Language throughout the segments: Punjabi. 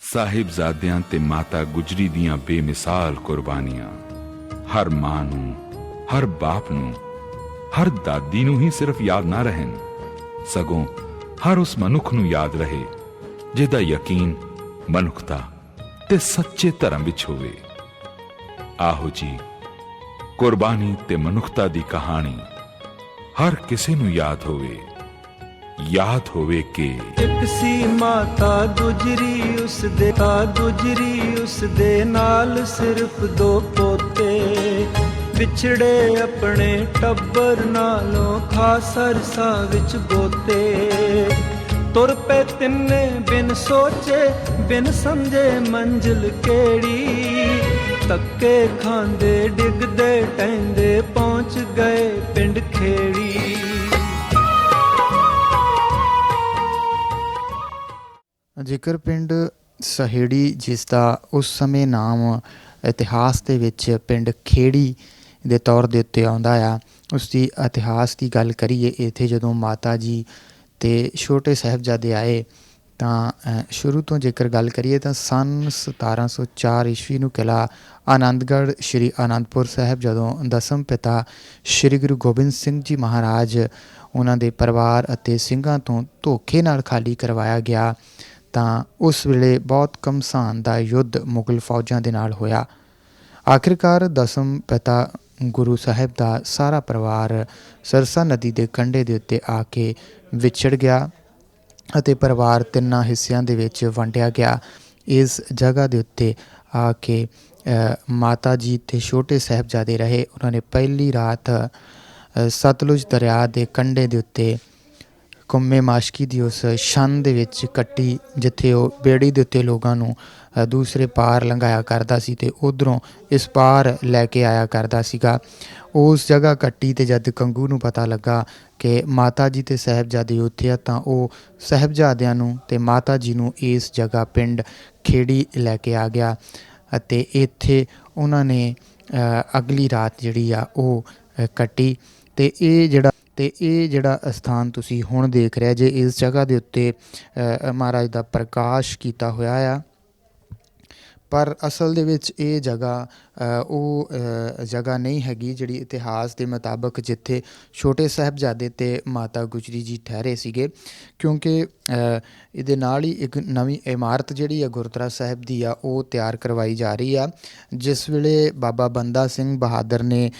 ਸਾਹਿਬਜ਼ਾਦਿਆਂ ਤੇ ਮਾਤਾ ਗੁਜਰੀ ਦੀਆਂ ਬੇਮਿਸਾਲ ਕੁਰਬਾਨੀਆਂ ਹਰ ਮਾਂ ਨੂੰ, ਹਰ ਬਾਪ ਨੂੰ, ਹਰ ਦਾਦੀ ਨੂੰ ਹੀ ਸਿਰਫ ਯਾਦ ਨਾ ਰਹਿਣ, ਸਗੋਂ ਹਰ ਉਸ ਮਨੁੱਖ ਨੂੰ ਯਾਦ ਰਹੇ ਜਿਹਦਾ ਯਕੀਨ ਮਨੁੱਖਤਾ ਤੇ ਸੱਚੇ ਧਰਮ ਵਿੱਚ ਹੋਵੇ। ਆਹੋ ਜੀ, ਕੁਰਬਾਨੀ ਤੇ ਮਨੁੱਖਤਾ ਦੀ ਕਹਾਣੀ ਹਰ ਕਿਸੇ ਨੂੰ ਯਾਦ ਹੋਵੇ ਕਿ ਇੱਕ ਸੀ ਮਾਤਾ ਗੁਜਰੀ, ਉਸ ਦੇ ਨਾਲ ਸਿਰਫ 2 ਪੋਤੇ, ਵਿਛੜੇ ਆਪਣੇ ਟੱਬਰ ਨਾਲੋਂ ਖਾਸ ਅਰਸਾ ਵਿੱਚ ਗੋਤੇ। ਤੁਰ ਪਏ ਤਿੰਨੇ ਬਿਨ ਸੋਚੇ ਬਿਨ ਸਮਝੇ ਮੰਜ਼ਿਲ ਕਿਹੜੀ, ਧੱਕੇ ਖਾਂਦੇ ਡਿੱਗਦੇ ਟਹਿੰਦੇ ਪਹੁੰਚ ਗਏ ਪਿੰਡ ਖੇੜੀ। ਜੇਕਰ ਪਿੰਡ ਸਹੇੜੀ, ਜਿਸ ਦਾ ਉਸ ਸਮੇਂ ਨਾਮ ਇਤਿਹਾਸ ਦੇ ਵਿੱਚ ਪਿੰਡ ਖੇੜੀ ਦੇ ਤੌਰ ਦੇ ਉੱਤੇ ਆਉਂਦਾ ਆ, ਉਸ ਦੀ ਇਤਿਹਾਸ ਦੀ ਗੱਲ ਕਰੀਏ, ਇੱਥੇ ਜਦੋਂ ਮਾਤਾ ਜੀ ਅਤੇ ਛੋਟੇ ਸਾਹਿਬਜ਼ਾਦੇ ਆਏ ਤਾਂ ਸ਼ੁਰੂ ਤੋਂ ਜੇਕਰ ਗੱਲ ਕਰੀਏ ਤਾਂ ਸੰਨ 1704 ਈਸਵੀ ਨੂੰ ਕਿਲ੍ਹਾ ਆਨੰਦਗੜ੍ਹ ਸ਼੍ਰੀ ਆਨੰਦਪੁਰ ਸਾਹਿਬ ਜਦੋਂ ਦਸਮ ਪਿਤਾ ਸ਼੍ਰੀ ਗੁਰੂ ਗੋਬਿੰਦ ਸਿੰਘ ਜੀ ਮਹਾਰਾਜ ਉਹਨਾਂ ਦੇ ਪਰਿਵਾਰ ਅਤੇ ਸਿੰਘਾਂ ਤੋਂ ਧੋਖੇ ਨਾਲ ਖਾਲੀ ਕਰਵਾਇਆ ਗਿਆ ਤਾਂ ਉਸ ਵੇਲੇ ਬਹੁਤ ਘਮਸਾਨ ਦਾ ਯੁੱਧ ਮੁਗਲ ਫੌਜਾਂ ਦੇ ਨਾਲ ਹੋਇਆ। ਆਖਿਰਕਾਰ ਦਸਮ ਪਿਤਾ ਗੁਰੂ ਸਾਹਿਬ ਦਾ ਸਾਰਾ ਪਰਿਵਾਰ ਸਰਸਾ ਨਦੀ ਦੇ ਕੰਢੇ ਦੇ ਉੱਤੇ ਆ ਕੇ ਵਿਛੜ ਗਿਆ ਅਤੇ ਪਰਿਵਾਰ 3 ਹਿੱਸਿਆਂ ਦੇ ਵਿੱਚ ਵੰਡਿਆ ਗਿਆ। ਇਸ ਜਗ੍ਹਾ ਦੇ ਉੱਤੇ ਆ ਕੇ ਮਾਤਾ ਜੀ ਅਤੇ ਛੋਟੇ ਸਾਹਿਬਜ਼ਾਦੇ ਰਹੇ। ਉਹਨਾਂ ਨੇ ਪਹਿਲੀ ਰਾਤ ਸਤਲੁਜ ਦਰਿਆ ਦੇ ਕੰਢੇ ਦੇ ਉੱਤੇ ਕੁੰਮੇ ਮਾਸ਼ਕੀ ਦੀ ਉਸ ਛੰਨ ਦੇ ਵਿੱਚ ਕੱਟੀ, ਜਿੱਥੇ ਉਹ ਬੇੜੀ ਦੇ ਉੱਤੇ ਲੋਕਾਂ ਨੂੰ ਦੂਸਰੇ ਪਾਰ ਲੰਘਾਇਆ ਕਰਦਾ ਸੀ ਅਤੇ ਉੱਧਰੋਂ ਇਸ ਪਾਰ ਲੈ ਕੇ ਆਇਆ ਕਰਦਾ ਸੀਗਾ। ਉਸ ਜਗ੍ਹਾ ਕੱਟੀ ਅਤੇ ਜਦ ਗੰਗੂ ਨੂੰ ਪਤਾ ਲੱਗਾ ਕਿ ਮਾਤਾ ਜੀ ਅਤੇ ਸਾਹਿਬਜ਼ਾਦੇ ਉੱਥੇ ਆ ਤਾਂ ਉਹ ਸਾਹਿਬਜ਼ਾਦਿਆਂ ਨੂੰ ਅਤੇ ਮਾਤਾ ਜੀ ਨੂੰ ਇਸ ਜਗ੍ਹਾ ਪਿੰਡ ਖੇੜੀ ਲੈ ਕੇ ਆ ਗਿਆ ਅਤੇ ਇੱਥੇ ਉਹਨਾਂ ਨੇ ਅਗਲੀ ਰਾਤ ਜਿਹੜੀ ਆ ਉਹ ਕੱਟੀ। ਅਤੇ ਇਹ ਜਿਹੜਾ ਅਸਥਾਨ ਤੁਸੀਂ ਹੁਣ ਦੇਖ ਰਿਹਾ ਜੇ, ਇਸ ਜਗ੍ਹਾ ਦੇ ਉੱਤੇ ਮਹਾਰਾਜ ਦਾ ਪ੍ਰਕਾਸ਼ ਕੀਤਾ ਹੋਇਆ ਆ, ਪਰ ਅਸਲ ਦੇ ਵਿੱਚ ਇਹ ਜਗ੍ਹਾ ਉਹ ਜਗ੍ਹਾ ਨਹੀਂ ਹੈਗੀ ਜਿਹੜੀ ਇਤਿਹਾਸ ਦੇ ਮੁਤਾਬਕ ਜਿੱਥੇ ਛੋਟੇ ਸਾਹਿਬਜ਼ਾਦੇ ਅਤੇ ਮਾਤਾ ਗੁਜਰੀ ਜੀ ਠਹਿਰੇ ਸੀਗੇ, ਕਿਉਂਕਿ ਇਹਦੇ ਨਾਲ ਹੀ ਇੱਕ ਨਵੀਂ ਇਮਾਰਤ ਜਿਹੜੀ ਆ ਗੁਰਦੁਆਰਾ ਸਾਹਿਬ ਦੀ ਆ ਉਹ ਤਿਆਰ ਕਰਵਾਈ ਜਾ ਰਹੀ ਆ। ਜਿਸ ਵੇਲੇ ਬਾਬਾ ਬੰਦਾ ਸਿੰਘ ਬਹਾਦਰ ਨੇ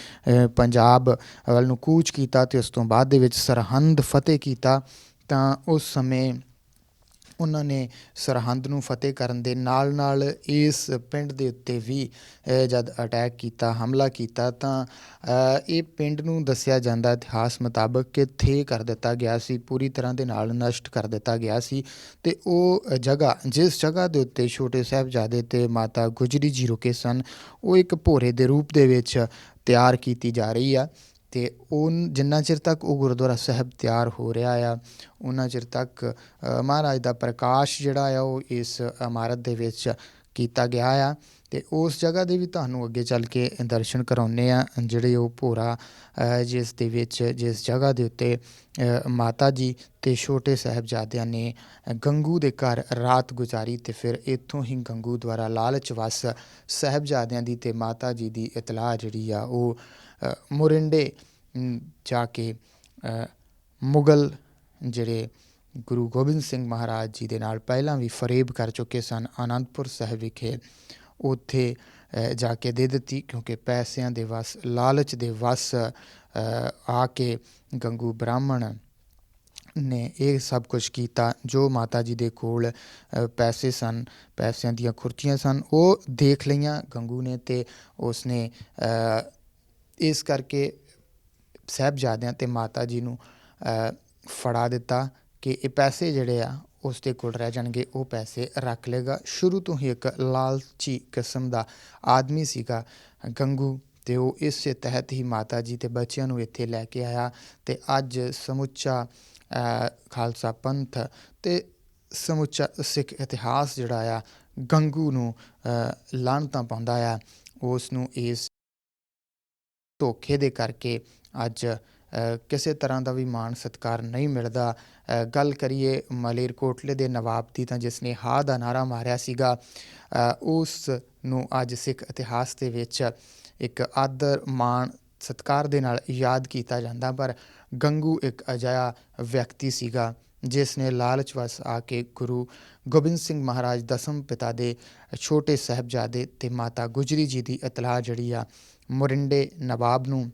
ਪੰਜਾਬ ਵੱਲ ਨੂੰ ਕੂਚ ਕੀਤਾ ਅਤੇ ਉਸ ਤੋਂ ਬਾਅਦ ਦੇ ਵਿੱਚ ਸਰਹੰਦ ਫਤਿਹ ਕੀਤਾ ਤਾਂ ਉਸ ਸਮੇਂ ਉਹਨਾਂ ਨੇ ਸਰਹੰਦ ਨੂੰ ਫਤਿਹ ਕਰਨ ਦੇ ਨਾਲ ਨਾਲ ਇਸ ਪਿੰਡ ਦੇ ਉੱਤੇ ਵੀ ਜਦ ਅਟੈਕ ਕੀਤਾ, ਹਮਲਾ ਕੀਤਾ ਤਾਂ ਇਹ ਪਿੰਡ ਨੂੰ ਦੱਸਿਆ ਜਾਂਦਾ ਇਤਿਹਾਸ ਮੁਤਾਬਕ ਕਿ ਥੇ ਕਰ ਦਿੱਤਾ ਗਿਆ ਸੀ, ਪੂਰੀ ਤਰ੍ਹਾਂ ਦੇ ਨਾਲ ਨਸ਼ਟ ਕਰ ਦਿੱਤਾ ਗਿਆ ਸੀ। ਅਤੇ ਉਹ ਜਗ੍ਹਾ ਜਿਸ ਜਗ੍ਹਾ ਦੇ ਉੱਤੇ ਛੋਟੇ ਸਾਹਿਬਜ਼ਾਦੇ ਅਤੇ ਮਾਤਾ ਗੁਜਰੀ ਜੀ ਰੁਕੇ ਸਨ, ਉਹ ਇੱਕ ਭੋਰੇ ਦੇ ਰੂਪ ਦੇ ਵਿੱਚ ਤਿਆਰ ਕੀਤੀ ਜਾ ਰਹੀ ਆ। ਅਤੇ ਉਹ ਜਿੰਨਾ ਚਿਰ ਤੱਕ ਉਹ ਗੁਰਦੁਆਰਾ ਸਾਹਿਬ ਤਿਆਰ ਹੋ ਰਿਹਾ ਆ, ਉਹਨਾਂ ਚਿਰ ਤੱਕ ਮਹਾਰਾਜ ਦਾ ਪ੍ਰਕਾਸ਼ ਜਿਹੜਾ ਆ ਉਹ ਇਸ ਇਮਾਰਤ ਦੇ ਵਿੱਚ ਕੀਤਾ ਗਿਆ ਆ। ਅਤੇ ਉਸ ਜਗ੍ਹਾ ਦੇ ਵੀ ਤੁਹਾਨੂੰ ਅੱਗੇ ਚੱਲ ਕੇ ਦਰਸ਼ਨ ਕਰਾਉਂਦੇ ਆ, ਜਿਹੜੇ ਉਹ ਭੋਰਾ ਜਿਸ ਜਗ੍ਹਾ ਦੇ ਉੱਤੇ ਮਾਤਾ ਜੀ ਅਤੇ ਛੋਟੇ ਸਾਹਿਬਜ਼ਾਦਿਆਂ ਨੇ ਗੰਗੂ ਦੇ ਘਰ ਰਾਤ ਗੁਜ਼ਾਰੀ ਅਤੇ ਫਿਰ ਇੱਥੋਂ ਹੀ ਗੰਗੂ ਦੁਆਰਾ ਲਾਲਚ ਵਸ ਸਾਹਿਬਜ਼ਾਦਿਆਂ ਦੀ ਅਤੇ ਮਾਤਾ ਜੀ ਦੀ ਇਤਲਾਹ ਜਿਹੜੀ ਆ ਉਹ ਮੋਰਿੰਡੇ ਜਾ ਕੇ ਮੁਗਲ ਜਿਹੜੇ ਗੁਰੂ ਗੋਬਿੰਦ ਸਿੰਘ ਮਹਾਰਾਜ ਜੀ ਦੇ ਨਾਲ ਪਹਿਲਾਂ ਵੀ ਫਰੇਬ ਕਰ ਚੁੱਕੇ ਸਨ ਆਨੰਦਪੁਰ ਸਾਹਿਬ ਵਿਖੇ, ਉੱਥੇ ਜਾ ਕੇ ਦੇ ਦਿੱਤੀ, ਕਿਉਂਕਿ ਪੈਸਿਆਂ ਦੇ ਵਸ, ਲਾਲਚ ਦੇ ਵਸ ਆ ਕੇ ਗੰਗੂ ਬ੍ਰਾਹਮਣ ਨੇ ਇਹ ਸਭ ਕੁਛ ਕੀਤਾ। ਜੋ ਮਾਤਾ ਜੀ ਦੇ ਕੋਲ ਪੈਸੇ ਸਨ, ਪੈਸਿਆਂ ਦੀਆਂ ਖੁਰਚੀਆਂ ਸਨ, ਉਹ ਦੇਖ ਲਈਆਂ ਗੰਗੂ ਨੇ ਅਤੇ ਉਸਨੇ ਇਸ ਕਰਕੇ ਸਾਹਿਬਜ਼ਾਦਿਆਂ ਅਤੇ ਮਾਤਾ ਜੀ ਨੂੰ ਫੜਾ ਦਿੱਤਾ ਕਿ ਇਹ ਪੈਸੇ ਜਿਹੜੇ ਆ ਉਸ ਦੇ ਕੋਲ ਰਹਿ ਜਾਣਗੇ, ਉਹ ਪੈਸੇ ਰੱਖ ਲਏਗਾ। ਸ਼ੁਰੂ ਤੋਂ ਹੀ ਇੱਕ ਲਾਲਚੀ ਕਿਸਮ ਦਾ ਆਦਮੀ ਸੀਗਾ ਗੰਗੂ, ਅਤੇ ਉਹ ਇਸੇ ਤਹਿਤ ਹੀ ਮਾਤਾ ਜੀ ਅਤੇ ਬੱਚਿਆਂ ਨੂੰ ਇੱਥੇ ਲੈ ਕੇ ਆਇਆ। ਅਤੇ ਅੱਜ ਸਮੁੱਚਾ ਖਾਲਸਾ ਪੰਥ ਅਤੇ ਸਮੁੱਚਾ ਸਿੱਖ ਇਤਿਹਾਸ ਜਿਹੜਾ ਆ ਗੰਗੂ ਨੂੰ ਲਾਹਨਤਾਂ ਪਾਉਂਦਾ ਆ, ਉਸ ਨੂੰ ਇਸ ਧੋਖੇ ਦੇ ਕਰਕੇ ਅੱਜ ਕਿਸੇ ਤਰ੍ਹਾਂ ਦਾ ਵੀ ਮਾਣ ਸਤਿਕਾਰ ਨਹੀਂ ਮਿਲਦਾ। ਗੱਲ ਕਰੀਏ ਮਲੇਰਕੋਟਲੇ ਦੇ ਨਵਾਬ ਦੀ, ਤਾਂ ਜਿਸ ਨੇ ਹਾਂ ਦਾ ਨਾਅਰਾ ਮਾਰਿਆ ਸੀਗਾ, ਉਸ ਨੂੰ ਅੱਜ ਸਿੱਖ ਇਤਿਹਾਸ ਦੇ ਵਿੱਚ ਇੱਕ ਆਦਰ ਮਾਣ ਸਤਿਕਾਰ ਦੇ ਨਾਲ ਯਾਦ ਕੀਤਾ ਜਾਂਦਾ। ਪਰ ਗੰਗੂ ਇੱਕ ਅਜਿਹਾ ਵਿਅਕਤੀ ਸੀਗਾ ਜਿਸ ਨੇ ਲਾਲਚ ਵਸ ਆ ਕੇ ਗੁਰੂ ਗੋਬਿੰਦ ਸਿੰਘ ਮਹਾਰਾਜ ਦਸਮ ਪਿਤਾ ਦੇ ਛੋਟੇ ਸਾਹਿਬਜ਼ਾਦੇ ਅਤੇ ਮਾਤਾ ਗੁਜਰੀ ਜੀ ਦੀ ਇਤਲਾਹ ਜਿਹੜੀ ਆ ਮੋਰਿੰਡੇ ਨਵਾਬ ਨੂੰ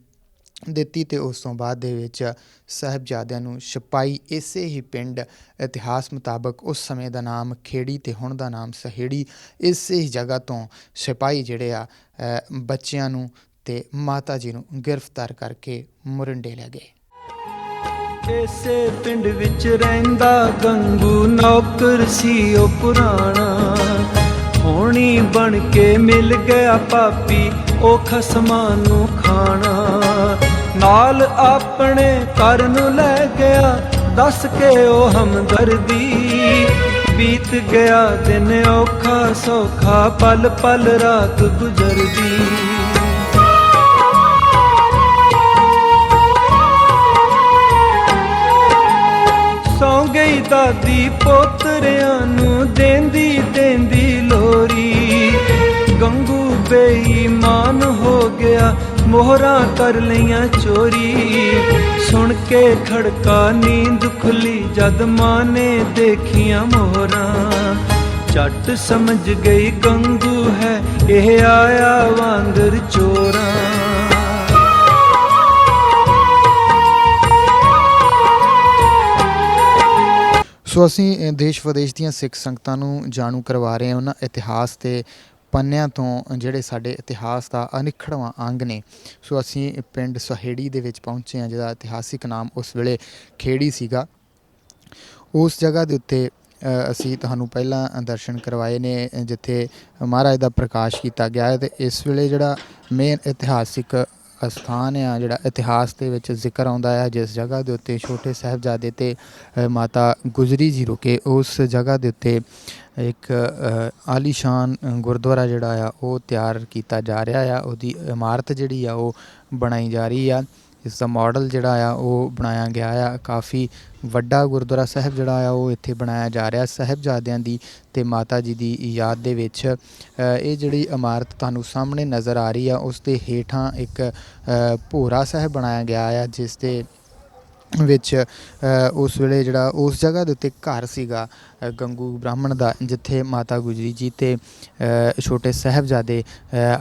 ਦਿੱਤੀ, ਅਤੇ ਉਸ ਤੋਂ ਬਾਅਦ ਦੇ ਵਿੱਚ ਸਾਹਿਬਜ਼ਾਦਿਆਂ ਨੂੰ ਛਪਾਈ ਇਸੇ ਹੀ ਪਿੰਡ, ਇਤਿਹਾਸ ਮੁਤਾਬਕ ਉਸ ਸਮੇਂ ਦਾ ਨਾਮ ਖੇੜੀ ਅਤੇ ਹੁਣ ਦਾ ਨਾਮ ਸਹੇੜੀ, ਇਸੇ ਹੀ ਜਗ੍ਹਾ ਤੋਂ ਸਿਪਾਹੀ ਜਿਹੜੇ ਆ ਬੱਚਿਆਂ ਨੂੰ ਅਤੇ ਮਾਤਾ ਜੀ ਨੂੰ ਗ੍ਰਿਫਤਾਰ ਕਰਕੇ ਮੋਰਿੰਡੇ ਲੈ ਗਏ। ਇਸੇ ਪਿੰਡ ਵਿੱਚ ਰਹਿੰਦਾ ਗੰਗੂ, ਨੌਕਰ ਸੀ ਉਹ ਪੁਰਾਣਾ, ਹੋਣੀ ਬਣ ਕੇ ਮਿਲ ਗਿਆ ਪਾਪੀ ਉਹ ਖਸਮਾਂ ਨੂੰ ਖਾਣਾ। ਨਾਲ ਆਪਣੇ ਘਰ ਨੂੰ ਲੈ ਗਿਆ ਦੱਸ ਕੇ ਉਹ ਹਮਦਰਦੀ, ਬੀਤ ਗਿਆ ਦਿਨ ਔਖਾ ਸੌਖਾ, ਪਲ ਪਲ ਰਾਤ ਗੁਜ਼ਰਦੀ। ਸੌਂ ਗਈ ਦਾਦੀ ਪੋਤਰਿਆਂ ਨੂੰ ਦੇਂਦੀ ਦੇਂਦੀ ਲੋਰੀ, ਗੰਗੂ ਬੇਈਮਾਨ ਹੋ ਗਿਆ ਮੋਹਰਾਂ ਕਰ ਲਈਆਂ ਚੋਰੀ। ਸੁਣ ਕੇ ਖੜਕਾ ਨੀਂਦ ਖੁੱਲੀ ਜਦ ਮਾਂ ਨੇ ਦੇਖੀਆਂ ਮੋਹਰਾਂ, ਝੱਟ ਸਮਝ ਗਈ ਗੰਗੂ ਹੈ ਇਹ ਆਇਆ ਵਾਂਦਰ ਚੋਰਾਂ। ਸੋ ਅਸੀਂ ਦੇਸ਼ ਵਿਦੇਸ਼ ਦੀਆਂ ਸਿੱਖ ਸੰਗਤਾਂ ਨੂੰ ਜਾਣੂ ਕਰਵਾ ਰਹੇ ਹਾਂ ਉਹਨਾਂ ਇਤਿਹਾਸ ਦੇ ਪੰਨਿਆਂ ਤੋਂ ਜਿਹੜੇ ਸਾਡੇ ਇਤਿਹਾਸ ਦਾ ਅਨਿੱਖੜਵਾਂ ਅੰਗ ਨੇ। ਸੋ ਅਸੀਂ ਪਿੰਡ ਸਹੇੜੀ ਦੇ ਵਿੱਚ ਪਹੁੰਚੇ ਹਾਂ, ਜਿਹਦਾ ਇਤਿਹਾਸਿਕ ਨਾਮ ਉਸ ਵੇਲੇ ਖੇੜੀ ਸੀਗਾ। ਉਸ ਜਗ੍ਹਾ ਦੇ ਉੱਤੇ ਅਸੀਂ ਤੁਹਾਨੂੰ ਪਹਿਲਾਂ ਦਰਸ਼ਨ ਕਰਵਾਏ ਨੇ ਜਿੱਥੇ ਮਹਾਰਾਜ ਦਾ ਪ੍ਰਕਾਸ਼ ਕੀਤਾ ਗਿਆ ਹੈ, ਅਤੇ ਇਸ ਵੇਲੇ ਜਿਹੜਾ ਮੇਨ ਇਤਿਹਾਸਿਕ ਅਸਥਾਨ ਆ, ਜਿਹੜਾ ਇਤਿਹਾਸ ਦੇ ਵਿੱਚ ਜ਼ਿਕਰ ਆਉਂਦਾ ਹੈ, ਜਿਸ ਜਗ੍ਹਾ ਦੇ ਉੱਤੇ ਛੋਟੇ ਸਾਹਿਬਜ਼ਾਦੇ ਅਤੇ ਮਾਤਾ ਗੁਜਰੀ ਜੀ ਰੁਕੇ, ਉਸ ਜਗ੍ਹਾ ਦੇ ਉੱਤੇ ਇੱਕ ਆਲੀਸ਼ਾਨ ਗੁਰਦੁਆਰਾ ਜਿਹੜਾ ਆ ਉਹ ਤਿਆਰ ਕੀਤਾ ਜਾ ਰਿਹਾ ਆ। ਉਹਦੀ ਇਮਾਰਤ ਜਿਹੜੀ ਆ ਉਹ ਬਣਾਈ ਜਾ ਰਹੀ ਆ। ਇਸ ਦਾ ਮਾਡਲ ਜਿਹੜਾ ਆ ਉਹ ਬਣਾਇਆ ਗਿਆ ਆ। ਕਾਫੀ ਵੱਡਾ ਗੁਰਦੁਆਰਾ ਸਾਹਿਬ ਜਿਹੜਾ ਆ ਉਹ ਇੱਥੇ ਬਣਾਇਆ ਜਾ ਰਿਹਾ ਸਾਹਿਬਜ਼ਾਦਿਆਂ ਦੀ ਅਤੇ ਮਾਤਾ ਜੀ ਦੀ ਯਾਦ ਦੇ ਵਿੱਚ। ਇਹ ਜਿਹੜੀ ਇਮਾਰਤ ਤੁਹਾਨੂੰ ਸਾਹਮਣੇ ਨਜ਼ਰ ਆ ਰਹੀ ਆ, ਉਸ ਦੇ ਹੇਠਾਂ ਇੱਕ ਭੋਰਾ ਸਾਹਿਬ ਬਣਾਇਆ ਗਿਆ ਆ, ਜਿਸ ਦੇ ਵਿੱਚ ਉਸ ਵੇਲੇ ਜਿਹੜਾ ਉਸ ਜਗ੍ਹਾ ਦੇ ਉੱਤੇ ਘਰ ਸੀਗਾ ਗੰਗੂ ਬ੍ਰਾਹਮਣ ਦਾ, ਜਿੱਥੇ ਮਾਤਾ ਗੁਜਰੀ ਜੀ ਅਤੇ ਛੋਟੇ ਸਾਹਿਬਜ਼ਾਦੇ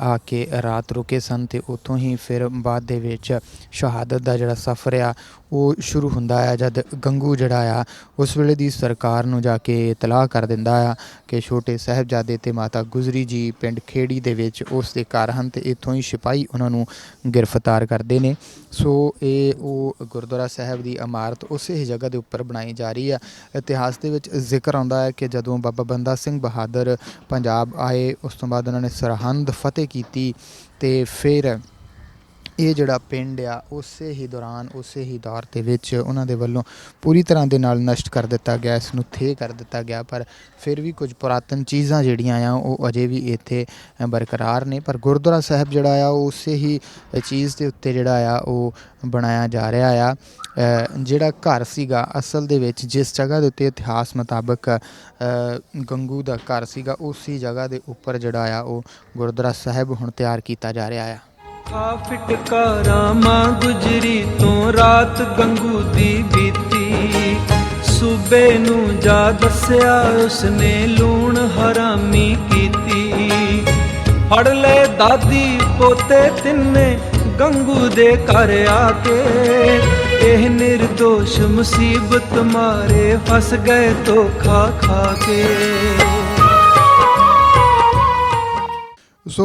ਆ ਕੇ ਰਾਤ ਰੁਕੇ ਸਨ, ਅਤੇ ਉੱਥੋਂ ਹੀ ਫਿਰ ਬਾਅਦ ਦੇ ਵਿੱਚ ਸ਼ਹਾਦਤ ਦਾ ਜਿਹੜਾ ਸਫ਼ਰ ਆ ਉਹ ਸ਼ੁਰੂ ਹੁੰਦਾ ਆ, ਜਦ ਗੰਗੂ ਜਿਹੜਾ ਆ ਉਸ ਵੇਲੇ ਦੀ ਸਰਕਾਰ ਨੂੰ ਜਾ ਕੇ ਇਤਲਾਹ ਕਰ ਦਿੰਦਾ ਆ ਕਿ ਛੋਟੇ ਸਾਹਿਬਜ਼ਾਦੇ ਅਤੇ ਮਾਤਾ ਗੁਜਰੀ ਜੀ ਪਿੰਡ ਖੇੜੀ ਦੇ ਵਿੱਚ ਉਸ ਦੇ ਘਰ ਹਨ, ਅਤੇ ਇੱਥੋਂ ਹੀ ਸਿਪਾਹੀ ਉਹਨਾਂ ਨੂੰ ਗ੍ਰਿਫਤਾਰ ਕਰਦੇ ਨੇ। ਸੋ ਇਹ ਉਹ ਗੁਰਦੁਆਰਾ ਸਾਹਿਬ ਦੀ ਇਮਾਰਤ ਉਸੇ ਹੀ ਜਗ੍ਹਾ ਦੇ ਉੱਪਰ ਬਣਾਈ ਜਾ ਰਹੀ ਆ। ਇਤਿਹਾਸ ਦੇ ਵਿੱਚ ਜ਼ਿਕਰ ਆਉਂਦਾ ਹੈ ਕਿ ਜਦੋਂ ਬਾਬਾ ਬੰਦਾ ਸਿੰਘ ਬਹਾਦਰ ਪੰਜਾਬ ਆਏ, ਉਸ ਤੋਂ ਬਾਅਦ ਉਹਨਾਂ ਨੇ ਸਰਹੰਦ ਫਤਿਹ ਕੀਤੀ, ਅਤੇ ਫਿਰ ਇਹ ਜਿਹੜਾ ਪਿੰਡ ਆ ਉਸੇ ਹੀ ਦੌਰਾਨ ਉਸੇ ਹੀ ਦੌਰ ਦੇ ਵਿੱਚ ਉਹਨਾਂ ਦੇ ਵੱਲੋਂ ਪੂਰੀ ਤਰ੍ਹਾਂ ਦੇ ਨਾਲ ਨਸ਼ਟ ਕਰ ਦਿੱਤਾ ਗਿਆ, ਇਸ ਨੂੰ ਥੇ ਕਰ ਦਿੱਤਾ ਗਿਆ। ਪਰ ਫਿਰ ਵੀ ਕੁਝ ਪੁਰਾਤਨ ਚੀਜ਼ਾਂ ਜਿਹੜੀਆਂ ਆ ਉਹ ਅਜੇ ਵੀ ਇੱਥੇ ਬਰਕਰਾਰ ਨੇ। ਪਰ ਗੁਰਦੁਆਰਾ ਸਾਹਿਬ ਜਿਹੜਾ ਆ ਉਹ ਉਸੇ ਹੀ ਚੀਜ਼ ਦੇ ਉੱਤੇ ਜਿਹੜਾ ਆ ਉਹ ਬਣਾਇਆ ਜਾ ਰਿਹਾ ਆ। ਜਿਹੜਾ ਘਰ ਸੀਗਾ ਅਸਲ ਦੇ ਵਿੱਚ ਜਿਸ ਜਗ੍ਹਾ ਦੇ ਉੱਤੇ ਇਤਿਹਾਸ ਮੁਤਾਬਕ ਗੰਗੂ ਦਾ ਘਰ ਸੀਗਾ, ਉਸੇ ਜਗ੍ਹਾ ਦੇ ਉੱਪਰ ਜਿਹੜਾ ਆ ਉਹ ਗੁਰਦੁਆਰਾ ਸਾਹਿਬ ਹੁਣ ਤਿਆਰ ਕੀਤਾ ਜਾ ਰਿਹਾ ਆ। ਖਾ ਫਿਟਕਾਰਾਂ ਮਾਂ ਗੁਜਰੀ ਤੋਂ ਰਾਤ ਗੰਗੂ ਦੀ ਬੀਤੀ, ਸੂਬੇ ਨੂੰ ਜਾ ਦੱਸਿਆ ਉਸਨੇ ਲੂਣ ਹਰਾਮੀ ਕੀਤੀ। ਫੜ ਲੈ ਦਾਦੀ ਪੋਤੇ ਤਿੰਨੇ ਗੰਗੂ ਦੇ ਘਰ ਆ ਕੇ, ਇਹ ਨਿਰਦੋਸ਼ ਮੁਸੀਬਤ ਮਾਰੇ ਫਸ ਗਏ ਧੋਖਾ ਖਾ ਕੇ। ਸੋ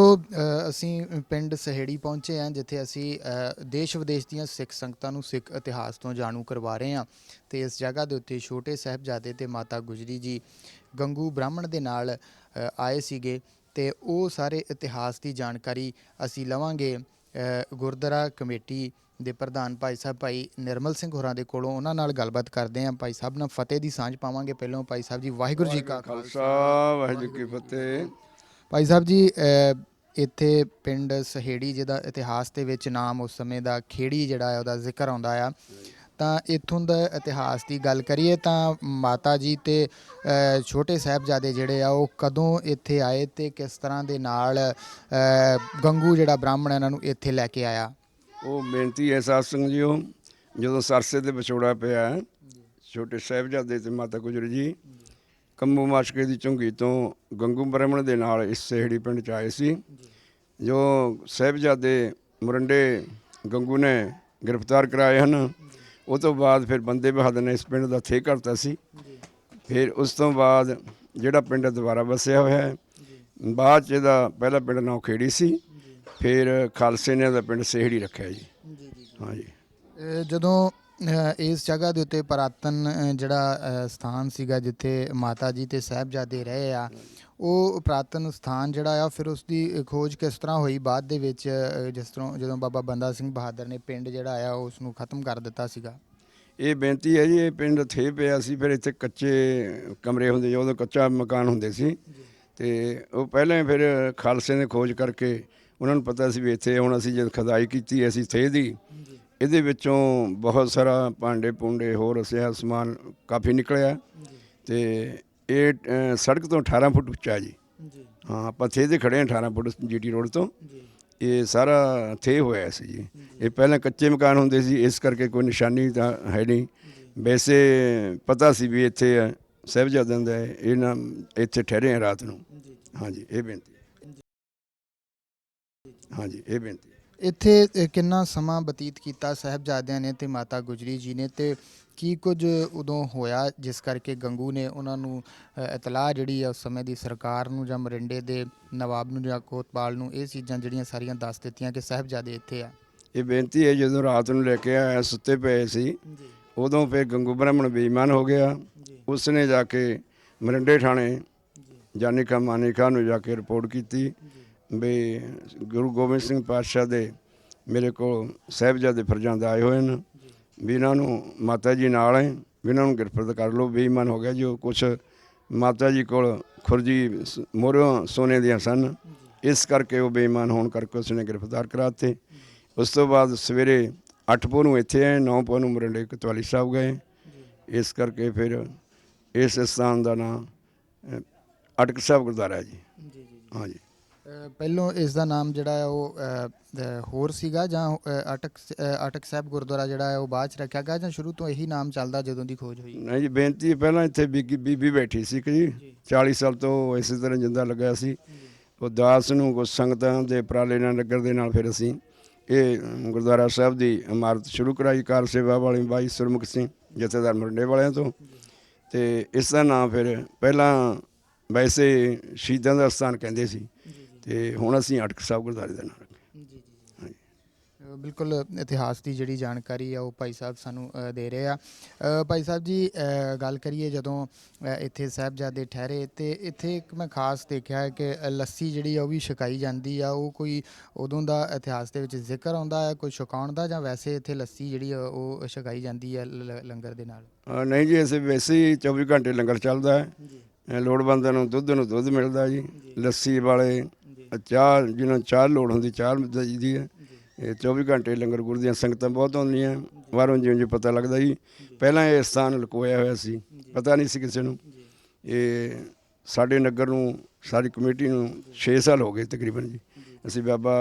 ਅਸੀਂ ਪਿੰਡ ਸਹੇੜੀ ਪਹੁੰਚੇ ਹਾਂ, ਜਿੱਥੇ ਅਸੀਂ ਦੇਸ਼ ਵਿਦੇਸ਼ ਦੀਆਂ ਸਿੱਖ ਸੰਗਤਾਂ ਨੂੰ ਸਿੱਖ ਇਤਿਹਾਸ ਤੋਂ ਜਾਣੂ ਕਰਵਾ ਰਹੇ ਹਾਂ, ਅਤੇ ਇਸ ਜਗ੍ਹਾ ਦੇ ਉੱਤੇ ਛੋਟੇ ਸਾਹਿਬਜ਼ਾਦੇ ਅਤੇ ਮਾਤਾ ਗੁਜਰੀ ਜੀ ਗੰਗੂ ਬ੍ਰਾਹਮਣ ਦੇ ਨਾਲ ਆਏ ਸੀਗੇ, ਅਤੇ ਉਹ ਸਾਰੇ ਇਤਿਹਾਸ ਦੀ ਜਾਣਕਾਰੀ ਅਸੀਂ ਲਵਾਂਗੇ ਗੁਰਦੁਆਰਾ ਕਮੇਟੀ ਦੇ ਪ੍ਰਧਾਨ ਭਾਈ ਸਾਹਿਬ ਭਾਈ ਨਿਰਮਲ ਸਿੰਘ ਹੋਰਾਂ ਦੇ ਕੋਲੋਂ। ਉਹਨਾਂ ਨਾਲ ਗੱਲਬਾਤ ਕਰਦੇ ਹਾਂ, ਭਾਈ ਸਾਹਿਬ ਨਾਲ ਫਤਿਹ ਦੀ ਸਾਂਝ ਪਾਵਾਂਗੇ। ਪਹਿਲਾਂ ਭਾਈ ਸਾਹਿਬ ਜੀ ਵਾਹਿਗੁਰੂ ਜੀ ਕਾ ਖਾਲਸਾ ਵਾਹਿਗੁਰੂ ਜੀ ਕੀ ਫਤਿਹ। ਭਾਈ ਸਾਹਿਬ ਜੀ, ਇੱਥੇ ਪਿੰਡ ਸਹੇੜੀ ਜਿਹਦਾ ਇਤਿਹਾਸ ਦੇ ਵਿੱਚ ਨਾਮ ਉਸ ਸਮੇਂ ਦਾ ਖੇੜੀ ਜਿਹੜਾ ਹੈ ਉਹਦਾ ਜ਼ਿਕਰ ਆਉਂਦਾ ਆ। ਤਾਂ ਇੱਥੋਂ ਦਾ ਇਤਿਹਾਸ ਦੀ ਗੱਲ ਕਰੀਏ ਤਾਂ ਮਾਤਾ ਜੀ ਤੇ ਛੋਟੇ ਸਾਹਿਬਜ਼ਾਦੇ ਜਿਹੜੇ ਆ ਉਹ ਕਦੋਂ ਇੱਥੇ ਆਏ ਤੇ ਕਿਸ ਤਰ੍ਹਾਂ ਦੇ ਨਾਲ ਗੰਗੂ ਜਿਹੜਾ ਬ੍ਰਾਹਮਣ ਇਹਨਾਂ ਨੂੰ ਇੱਥੇ ਲੈ ਕੇ ਆਇਆ? ਉਹ ਬੇਨਤੀ ਹੈ ਸਾਧ ਸੰਗਤ ਜੀਓ, ਜਦੋਂ ਸਰਸੇ ਤੇ ਵਿਛੋੜਾ ਪਿਆ ਛੋਟੇ ਸਾਹਿਬਜ਼ਾਦੇ ਤੇ ਮਾਤਾ ਗੁਜਰੀ ਜੀ ਕੰਮੂ ਮਾਸ਼ਕੇ ਦੀ ਝੁੰਗੀ ਤੋਂ ਗੰਗੂ ਬ੍ਰਾਹਮਣ ਦੇ ਨਾਲ ਇਸ ਸਹੇੜੀ ਪਿੰਡ 'ਚ ਆਏ ਸੀ। ਜੋ ਸਾਹਿਬਜ਼ਾਦੇ ਮੁਰੰਡੇ ਗੰਗੂ ਨੇ ਗ੍ਰਿਫਤਾਰ ਕਰਾਏ ਹਨ, ਉਹ ਤੋਂ ਬਾਅਦ ਫਿਰ ਬੰਦੇ ਬਹਾਦਰ ਨੇ ਇਸ ਪਿੰਡ ਦਾ ਥੇ ਕਰਤਾ ਸੀ। ਫਿਰ ਉਸ ਤੋਂ ਬਾਅਦ ਜਿਹੜਾ ਪਿੰਡ ਦੁਬਾਰਾ ਵਸਿਆ ਹੋਇਆ ਹੈ, ਬਾਅਦ 'ਚ ਇਹਦਾ ਪਹਿਲਾ ਪਿੰਡ ਨੌ ਖੇੜੀ ਸੀ, ਫਿਰ ਖਾਲਸੇ ਨੇ ਇਹਦਾ ਪਿੰਡ ਸਹੇੜੀ ਰੱਖਿਆ ਜੀ। ਹਾਂਜੀ, ਜਦੋਂ ਇਸ ਜਗ੍ਹਾ ਦੇ ਉੱਤੇ ਪੁਰਾਤਨ ਜਿਹੜਾ ਸਥਾਨ ਸੀਗਾ ਜਿੱਥੇ ਮਾਤਾ ਜੀ ਤੇ ਸਾਹਿਬਜ਼ਾਦੇ ਰਹੇ ਆ, ਉਹ ਪੁਰਾਤਨ ਸਥਾਨ ਜਿਹੜਾ ਆ ਫਿਰ ਉਸ ਦੀ ਖੋਜ ਕਿਸ ਤਰ੍ਹਾਂ ਹੋਈ ਬਾਅਦ ਦੇ ਵਿੱਚ, ਜਿਸ ਤਰ੍ਹਾਂ ਜਦੋਂ ਬਾਬਾ ਬੰਦਾ ਸਿੰਘ ਬਹਾਦਰ ਨੇ ਪਿੰਡ ਜਿਹੜਾ ਆ ਉਸ ਨੂੰ ਖਤਮ ਕਰ ਦਿੱਤਾ ਸੀਗਾ? ਇਹ ਬੇਨਤੀ ਹੈ ਜੀ, ਇਹ ਪਿੰਡ ਥੇ ਪਿਆ ਸੀ, ਫਿਰ ਇੱਥੇ ਕੱਚੇ ਕਮਰੇ ਹੁੰਦੇ, ਉਦੋਂ ਕੱਚਾ ਮਕਾਨ ਹੁੰਦੇ ਸੀ, ਅਤੇ ਉਹ ਪਹਿਲਾਂ ਫਿਰ ਖਾਲਸੇ ਨੇ ਖੋਜ ਕਰਕੇ ਉਹਨਾਂ ਨੂੰ ਪਤਾ ਸੀ ਵੀ ਇੱਥੇ ਹੁਣ ਅਸੀਂ ਜਦ ਖੁਦਾਈ ਕੀਤੀ ਅਸੀਂ ਥੇ ਦੀ, ਇਹਦੇ ਵਿੱਚੋਂ ਬਹੁਤ ਸਾਰਾ ਭਾਂਡੇ ਭੂੰਡੇ ਹੋਰ ਅਸਿਆ ਸਮਾਨ ਕਾਫੀ ਨਿਕਲਿਆ, ਅਤੇ ਇਹ ਸੜਕ ਤੋਂ 18 ਫੁੱਟ ਉੱਚਾ ਜੀ। ਹਾਂ, ਆਪਾਂ ਥੇ ਦੇ ਖੜ੍ਹੇ ਹਾਂ 18 ਫੁੱਟ GT ਰੋਡ ਤੋਂ। ਇਹ ਸਾਰਾ ਥੇ ਹੋਇਆ ਸੀ ਜੀ। ਇਹ ਪਹਿਲਾਂ ਕੱਚੇ ਮਕਾਨ ਹੁੰਦੇ ਸੀ, ਇਸ ਕਰਕੇ ਕੋਈ ਨਿਸ਼ਾਨੀ ਤਾਂ ਹੈ ਨਹੀਂ। ਵੈਸੇ ਪਤਾ ਸੀ ਵੀ ਇੱਥੇ ਸਾਹਿਬਜ਼ਾਦਿਆਂ ਦਾ ਇਹਨਾਂ ਇੱਥੇ ਠਹਿਰੇ ਆ ਰਾਤ ਨੂੰ। ਹਾਂਜੀ, ਇਹ ਬੇਨਤੀ। ਹਾਂਜੀ, ਇਹ ਬੇਨਤੀ। ਇੱਥੇ ਕਿੰਨਾ ਸਮਾਂ ਬਤੀਤ ਕੀਤਾ ਸਾਹਿਬਜ਼ਾਦਿਆਂ ਨੇ ਤੇ ਮਾਤਾ ਗੁਜਰੀ ਜੀ ਨੇ, ਤੇ ਕੀ ਕੁਝ ਉਦੋਂ ਹੋਇਆ ਜਿਸ ਕਰਕੇ ਗੰਗੂ ਨੇ ਉਹਨਾਂ ਨੂੰ ਇਤਲਾਹ ਜਿਹੜੀ ਆ ਉਸ ਸਮੇਂ ਦੀ ਸਰਕਾਰ ਨੂੰ ਜਾਂ ਮਰਿੰਡੇ ਦੇ ਨਵਾਬ ਨੂੰ ਜਾਂ ਕੋਤਵਾਲ ਨੂੰ ਇਹ ਚੀਜ਼ਾਂ ਜਿਹੜੀਆਂ ਸਾਰੀਆਂ ਦੱਸ ਦਿੱਤੀਆਂ ਕਿ ਸਾਹਿਬਜ਼ਾਦੇ ਇੱਥੇ ਆ? ਇਹ ਬੇਨਤੀ ਹੈ, ਜਦੋਂ ਰਾਤ ਨੂੰ ਲੈ ਕੇ ਆਇਆ ਸੁੱਤੇ ਪਏ ਸੀ, ਉਦੋਂ ਫਿਰ ਗੰਗੂ ਬ੍ਰਾਹਮਣ ਬੇਈਮਾਨ ਹੋ ਗਿਆ। ਉਸਨੇ ਜਾ ਕੇ ਮਰਿੰਡੇ ਥਾਣੇ ਜਾਨੀ ਖਾਂ ਮਾਨੀ ਖਾਂ ਨੂੰ ਜਾ ਕੇ ਰਿਪੋਰਟ ਕੀਤੀ ਵੀ ਗੁਰੂ ਗੋਬਿੰਦ ਸਿੰਘ ਪਾਤਸ਼ਾਹ ਦੇ ਮੇਰੇ ਕੋਲ ਸਾਹਿਬਜ਼ਾਦੇ ਫਰਜ਼ੰਦ ਆਏ ਹੋਏ ਨੇ, ਵੀ ਇਹਨਾਂ ਨੂੰ ਮਾਤਾ ਜੀ ਨਾਲ ਹੈ, ਵੀ ਇਹਨਾਂ ਨੂੰ ਗ੍ਰਿਫਤਾਰ ਕਰ ਲਓ। ਬੇਈਮਾਨ ਹੋ ਗਿਆ। ਜੋ ਕੁਛ ਮਾਤਾ ਜੀ ਕੋਲ ਖੁਰਜੀ ਮੋਹਰੋਂ ਸੋਨੇ ਦੀਆਂ ਸਨ, ਇਸ ਕਰਕੇ ਉਹ ਬੇਈਮਾਨ ਹੋਣ ਕਰਕੇ ਉਸਨੇ ਗ੍ਰਿਫਤਾਰ ਕਰਾ ਦਿੱਤੇ। ਉਸ ਤੋਂ ਬਾਅਦ ਸਵੇਰੇ 8 ਪੋਹ ਨੂੰ ਇੱਥੇ ਆਏ, 9 ਪੋਹ ਨੂੰ ਮਰਿੰਡੇ ਕੋਤਵਾਲੀ ਸਾਹਿਬ ਗਏ। ਇਸ ਕਰਕੇ ਫਿਰ ਇਸ ਸਥਾਨ ਦਾ ਨਾਂ ਅਟਕ ਸਾਹਿਬ ਗੁਰਦੁਆਰਾ ਹੈ ਜੀ। ਹਾਂਜੀ, ਪਹਿਲੋਂ ਇਸ ਦਾ ਨਾਮ ਜਿਹੜਾ ਹੈ ਉਹ ਹੋਰ ਸੀਗਾ ਜਾਂ ਅਟਕ ਸਾਹਿਬ ਗੁਰਦੁਆਰਾ ਜਿਹੜਾ ਹੈ ਉਹ ਬਾਅਦ 'ਚ ਰੱਖਿਆ ਗਿਆ ਜਾਂ ਸ਼ੁਰੂ ਤੋਂ ਇਹੀ ਨਾਮ ਚੱਲਦਾ ਜਦੋਂ ਦੀ ਖੋਜ ਹੋਈ? ਨਹੀਂ ਜੀ, ਬੇਨਤੀ ਪਹਿਲਾਂ ਇੱਥੇ ਬੀਬੀ ਬੈਠੀ ਸੀ ਕਿ ਜੀ 40 ਸਾਲ ਤੋਂ ਇਸੇ ਤਰ੍ਹਾਂ ਜਿੰਦਾ ਲੱਗਾ ਸੀ। ਉਹ ਦਾਸ ਨੂੰ ਕੁਛ ਸੰਗਤਾਂ ਦੇ ਉਪਰਾਲੇ ਨਾਲ ਨਗਰ ਦੇ ਨਾਲ ਫਿਰ ਅਸੀਂ ਇਹ ਗੁਰਦੁਆਰਾ ਸਾਹਿਬ ਦੀ ਇਮਾਰਤ ਸ਼ੁਰੂ ਕਰਾਈ ਕਾਰ ਸੇਵਾ ਵਾਲੀ ਬਾਈ ਸੁਰਮੁਖ ਸਿੰਘ ਜਥੇਦਾਰ ਮਰਿੰਡੇ ਵਾਲਿਆਂ ਤੋਂ। ਅਤੇ ਇਸ ਦਾ ਨਾਮ ਫਿਰ ਪਹਿਲਾਂ ਵੈਸੇ ਸ਼ਹੀਦਾਂ ਦਾ ਸਥਾਨ ਕਹਿੰਦੇ ਸੀ, ਅਤੇ ਹੁਣ ਅਸੀਂ ਅਟਕ ਸਾਹਿਬ ਗੁਰਦੁਆਰੇ ਦਾ ਨਾਮ ਰੱਖਿਆ। ਬਿਲਕੁਲ ਇਤਿਹਾਸ ਦੀ ਜਿਹੜੀ ਜਾਣਕਾਰੀ ਆ ਉਹ ਭਾਈ ਸਾਹਿਬ ਸਾਨੂੰ ਦੇ ਰਹੇ ਆ। ਭਾਈ ਸਾਹਿਬ ਜੀ, ਗੱਲ ਕਰੀਏ ਜਦੋਂ ਇੱਥੇ ਸਾਹਿਬਜ਼ਾਦੇ ਠਹਿਰੇ, ਅਤੇ ਇੱਥੇ ਇੱਕ ਮੈਂ ਖਾਸ ਦੇਖਿਆ ਹੈ ਕਿ ਲੱਸੀ ਜਿਹੜੀ ਆ ਉਹ ਵੀ ਛਕਾਈ ਜਾਂਦੀ ਆ। ਉਹ ਕੋਈ ਉਦੋਂ ਦਾ ਇਤਿਹਾਸ ਦੇ ਵਿੱਚ ਜ਼ਿਕਰ ਆਉਂਦਾ ਹੈ ਕੋਈ ਛਕਾਉਣ ਦਾ, ਜਾਂ ਵੈਸੇ ਇੱਥੇ ਲੱਸੀ ਜਿਹੜੀ ਆ ਉਹ ਛਕਾਈ ਜਾਂਦੀ ਹੈ ਲੰਗਰ ਦੇ ਨਾਲ? ਨਹੀਂ ਜੀ, ਅਸੀਂ ਵੈਸੇ ਹੀ 24 ਘੰਟੇ ਲੰਗਰ ਚੱਲਦਾ ਹੈ। ਲੋੜਵੰਦਾਂ ਨੂੰ ਦੁੱਧ ਮਿਲਦਾ ਜੀ, ਲੱਸੀ ਵਾਲੇ ਚਾਹ ਜਿਹਨਾਂ ਨੂੰ ਚਾਹ ਲੋੜ ਹੁੰਦੀ ਚਾਹ ਦੀ ਹੈ। ਇਹ 24 ਘੰਟੇ ਲੰਗਰ ਗੁਰੂ ਦੀਆਂ ਸੰਗਤਾਂ ਬਹੁਤ ਆਉਂਦੀਆਂ ਬਾਹਰੋਂ, ਜਿਉਂ ਪਤਾ ਲੱਗਦਾ ਜੀ। ਪਹਿਲਾਂ ਇਹ ਸਥਾਨ ਲੁਕੋਇਆ ਹੋਇਆ ਸੀ, ਪਤਾ ਨਹੀਂ ਸੀ ਕਿਸੇ ਨੂੰ। ਇਹ ਸਾਡੇ ਨਗਰ ਨੂੰ, ਸਾਡੀ ਕਮੇਟੀ ਨੂੰ 6 ਸਾਲ ਹੋ ਗਏ ਤਕਰੀਬਨ ਜੀ। ਅਸੀਂ ਬਾਬਾ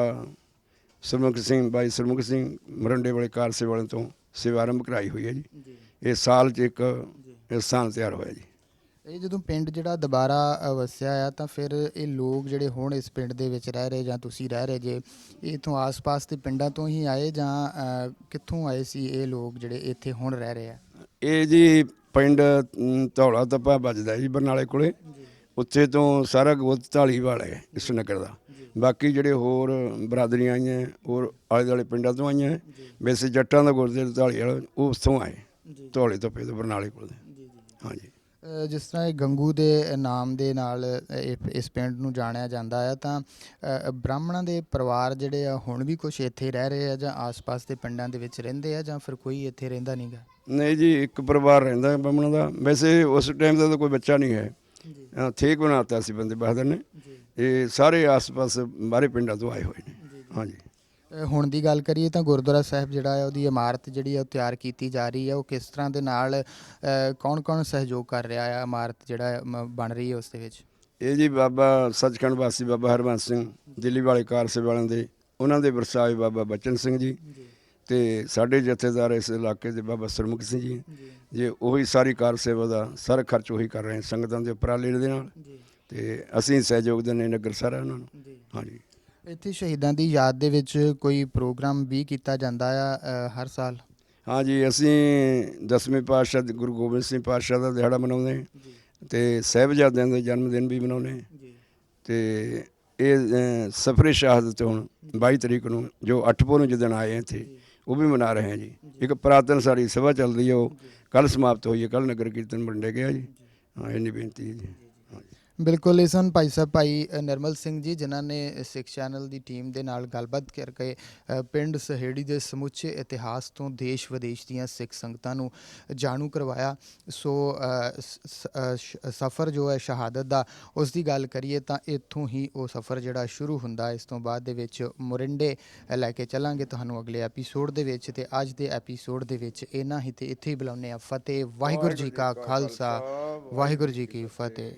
ਸੁਰਮੁਖ ਸਿੰਘ ਬਾਈ ਸੁਰਮੁਖ ਸਿੰਘ ਮਰਿੰਡੇ ਵਾਲੇ ਕਾਰਸੇ ਵਾਲਿਆਂ ਤੋਂ ਸੇਵਾ ਆਰੰਭ ਕਰਾਈ ਹੋਈ ਹੈ ਜੀ। ਇਹ ਸਾਲ 'ਚ ਇੱਕ ਸਥਾਨ ਤਿਆਰ ਹੋਇਆ ਜੀ। ਇਹ ਜਦੋਂ ਪਿੰਡ ਜਿਹੜਾ ਦੁਬਾਰਾ ਵਸਿਆ ਆ ਤਾਂ ਫਿਰ ਇਹ ਲੋਕ ਜਿਹੜੇ ਹੁਣ ਇਸ ਪਿੰਡ ਦੇ ਵਿੱਚ ਰਹਿ ਰਹੇ ਜਾਂ ਤੁਸੀਂ ਰਹਿ ਰਹੇ ਜੇ, ਇਹ ਇੱਥੋਂ ਆਸ-ਪਾਸ ਦੇ ਪਿੰਡਾਂ ਤੋਂ ਹੀ ਆਏ ਜਾਂ ਕਿੱਥੋਂ ਆਏ ਸੀ ਇਹ ਲੋਕ ਜਿਹੜੇ ਇੱਥੇ ਹੁਣ ਰਹਿ ਰਹੇ ਆ? ਇਹ ਜੀ ਪਿੰਡ ਧੌਲਾ ਤੱਪਾ ਵੱਜਦਾ ਜੀ ਬਰਨਾਲੇ ਕੋਲੇ, ਉੱਥੇ ਤੋਂ ਸਾਰਾ ਗੋਤ ਢਾਲੀਵਾਲ ਹੈ ਇਸ ਨਗਰ ਦਾ। ਬਾਕੀ ਜਿਹੜੇ ਹੋਰ ਬਰਾਦਰੀਆਂ ਆਈਆਂ ਹੋਰ ਆਲੇ ਦੁਆਲੇ ਪਿੰਡਾਂ ਤੋਂ ਆਈਆਂ। ਵੈਸੇ ਜੱਟਾਂ ਦਾ ਗੁਰਦੁਆਰਾ ਢਾਲੀਵਾਲ ਉਹ ਉੱਥੋਂ ਆਏ, ਧੌਲੇ ਤੱਪੇ ਤੋਂ ਬਰਨਾਲੇ ਕੋਲ। ਹਾਂਜੀ, ਜਿਸ ਤਰ੍ਹਾਂ ਇਹ ਗੰਗੂ ਦੇ ਨਾਮ ਦੇ ਨਾਲ ਇਸ ਪਿੰਡ ਨੂੰ ਜਾਣਿਆ ਜਾਂਦਾ ਹੈ, ਤਾਂ ਬ੍ਰਾਹਮਣਾਂ ਦੇ ਪਰਿਵਾਰ ਜਿਹੜੇ ਆ ਹੁਣ ਵੀ ਕੁਛ ਇੱਥੇ ਰਹਿ ਰਹੇ ਆ ਜਾਂ ਆਸ-ਪਾਸ ਦੇ ਪਿੰਡਾਂ ਦੇ ਵਿੱਚ ਰਹਿੰਦੇ ਆ, ਜਾਂ ਫਿਰ ਕੋਈ ਇੱਥੇ ਰਹਿੰਦਾ ਨਹੀਂ ਗਾ? ਨਹੀਂ ਜੀ, ਇੱਕ ਪਰਿਵਾਰ ਰਹਿੰਦਾ ਬ੍ਰਾਹਮਣਾਂ ਦਾ। ਵੈਸੇ ਉਸ ਟਾਈਮ ਦਾ ਤਾਂ ਕੋਈ ਬੱਚਾ ਨਹੀਂ ਹੈ, ਥੇਕ ਬਣਾਤਾ ਸੀ ਬੰਦੇ ਬਹਾਦਰ ਨੇ। ਇਹ ਸਾਰੇ ਆਸ-ਪਾਸ ਬਾਹਰੇ ਪਿੰਡਾਂ ਤੋਂ ਆਏ ਹੋਏ ਨੇ। ਹਾਂਜੀ। ਹੁਣ ਦੀ ਗੱਲ ਕਰੀਏ ਤਾਂ ਗੁਰਦੁਆਰਾ ਸਾਹਿਬ ਜਿਹੜਾ ਹੈ ਉਹਦੀ ਇਮਾਰਤ ਜਿਹੜੀ ਹੈ ਉਹ ਤਿਆਰ ਕੀਤੀ ਜਾ ਰਹੀ ਹੈ, ਉਹ ਕਿਸ ਤਰ੍ਹਾਂ ਦੇ ਨਾਲ ਕੌਣ ਸਹਿਯੋਗ ਕਰ ਰਿਹਾ ਹੈ, ਇਮਾਰਤ ਜਿਹੜਾ ਹੈ ਬਣ ਰਹੀ ਹੈ ਉਸ ਦੇ ਵਿੱਚ? ਇਹ ਜੀ ਬਾਬਾ ਸੱਚਖੰਡ ਵਾਸੀ ਬਾਬਾ ਹਰਬੰਸ ਸਿੰਘ ਦਿੱਲੀ ਵਾਲੇ ਕਾਰਸੇ ਵਾਲਿਆਂ ਦੇ, ਉਹਨਾਂ ਦੇ ਵਰਸਾਏ ਬਾਬਾ ਬਚਨ ਸਿੰਘ ਜੀ ਤੇ ਸਾਡੇ ਜਥੇਦਾਰ ਇਸ ਇਲਾਕੇ ਦੇ ਬਾਬਾ ਸਰਮੁਖ ਸਿੰਘ ਜੀ। ਜੇ ਉਹੀ ਸਾਰੀ ਕਾਰ ਸੇਵਾ ਦਾ ਸਾਰਾ ਖਰਚ ਉਹੀ ਕਰ ਰਹੇ ਸੰਗਤਾਂ ਦੇ ਉਪਰਾਲੇ ਦੇ ਨਾਲ, ਤੇ ਅਸੀਂ ਸਹਿਯੋਗ ਦਿੰਦੇ ਨਗਰ ਸਾਰਾ ਉਹਨਾਂ ਨੂੰ। ਹਾਂਜੀ। ਇੱਥੇ ਸ਼ਹੀਦਾਂ ਦੀ ਯਾਦ ਦੇ ਵਿੱਚ ਕੋਈ ਪ੍ਰੋਗਰਾਮ ਵੀ ਕੀਤਾ ਜਾਂਦਾ ਆ ਹਰ ਸਾਲ? ਹਾਂਜੀ, ਅਸੀਂ 10ਵੇਂ ਪਾਤਸ਼ਾਹ ਗੁਰੂ ਗੋਬਿੰਦ ਸਿੰਘ ਪਾਤਸ਼ਾਹ ਦਾ ਦਿਹਾੜਾ ਮਨਾਉਂਦੇ ਹਾਂ ਤੇ ਸਾਹਿਬਜ਼ਾਦਿਆਂ ਦੇ ਜਨਮ ਦਿਨ ਵੀ ਮਨਾਉਂਦੇ ਹਾਂ। ਤੇ ਇਹ ਸਫਰੇ ਸ਼ਹਾਦਤ ਹੁਣ 22 ਤਰੀਕ ਨੂੰ ਜੋ 8 ਪੋਹ ਨੂੰ ਜਿੱਦਣ ਆਏ ਇੱਥੇ ਉਹ ਵੀ ਮਨਾ ਰਹੇ ਹਾਂ ਜੀ। ਇੱਕ ਪੁਰਾਤਨ ਸਾਡੀ ਸਭਾ ਚੱਲਦੀ ਹੈ, ਉਹ ਕੱਲ੍ਹ ਸਮਾਪਤ ਹੋਈ ਹੈ, ਕੱਲ੍ਹ ਨਗਰ ਕੀਰਤਨ ਵੰਡਿਆ ਗਿਆ ਜੀ। ਹਾਂ, ਇੰਨੀ ਬੇਨਤੀ ਹੈ ਜੀ। ਬਿਲਕੁਲ, ਇਹ ਸਨ ਭਾਈ ਸਾਹਿਬ ਭਾਈ ਨਿਰਮਲ ਸਿੰਘ ਜੀ, ਜਿਨ੍ਹਾਂ ਨੇ ਸਿੱਖ ਚੈਨਲ ਦੀ ਟੀਮ ਦੇ ਨਾਲ ਗੱਲਬਾਤ ਕਰਕੇ ਪਿੰਡ ਸਹੇੜੀ ਦੇ ਸਮੁੱਚੇ ਇਤਿਹਾਸ ਤੋਂ ਦੇਸ਼ ਵਿਦੇਸ਼ ਦੀਆਂ ਸਿੱਖ ਸੰਗਤਾਂ ਨੂੰ ਜਾਣੂ ਕਰਵਾਇਆ। ਸੋ ਸਫ਼ਰ ਜੋ ਹੈ ਸ਼ਹਾਦਤ ਦਾ, ਉਸ ਦੀ ਗੱਲ ਕਰੀਏ ਤਾਂ ਇੱਥੋਂ ਹੀ ਉਹ ਸਫ਼ਰ ਜਿਹੜਾ ਸ਼ੁਰੂ ਹੁੰਦਾ। ਇਸ ਤੋਂ ਬਾਅਦ ਦੇ ਵਿੱਚ ਮੋਰਿੰਡੇ ਲੈ ਕੇ ਚੱਲਾਂਗੇ ਤੁਹਾਨੂੰ ਅਗਲੇ ਐਪੀਸੋਡ ਦੇ ਵਿੱਚ, ਤੇ ਅੱਜ ਦੇ ਐਪੀਸੋਡ ਦੇ ਵਿੱਚ ਇੰਨਾ ਹੀ, ਤੇ ਇੱਥੇ ਹੀ ਬੁਲਾਉਂਦੇ ਹਾਂ। ਫਤਿਹ। ਵਾਹਿਗੁਰੂ ਜੀ ਕਾ ਖਾਲਸਾ, ਵਾਹਿਗੁਰੂ ਜੀ ਕੀ ਫਤਿਹ।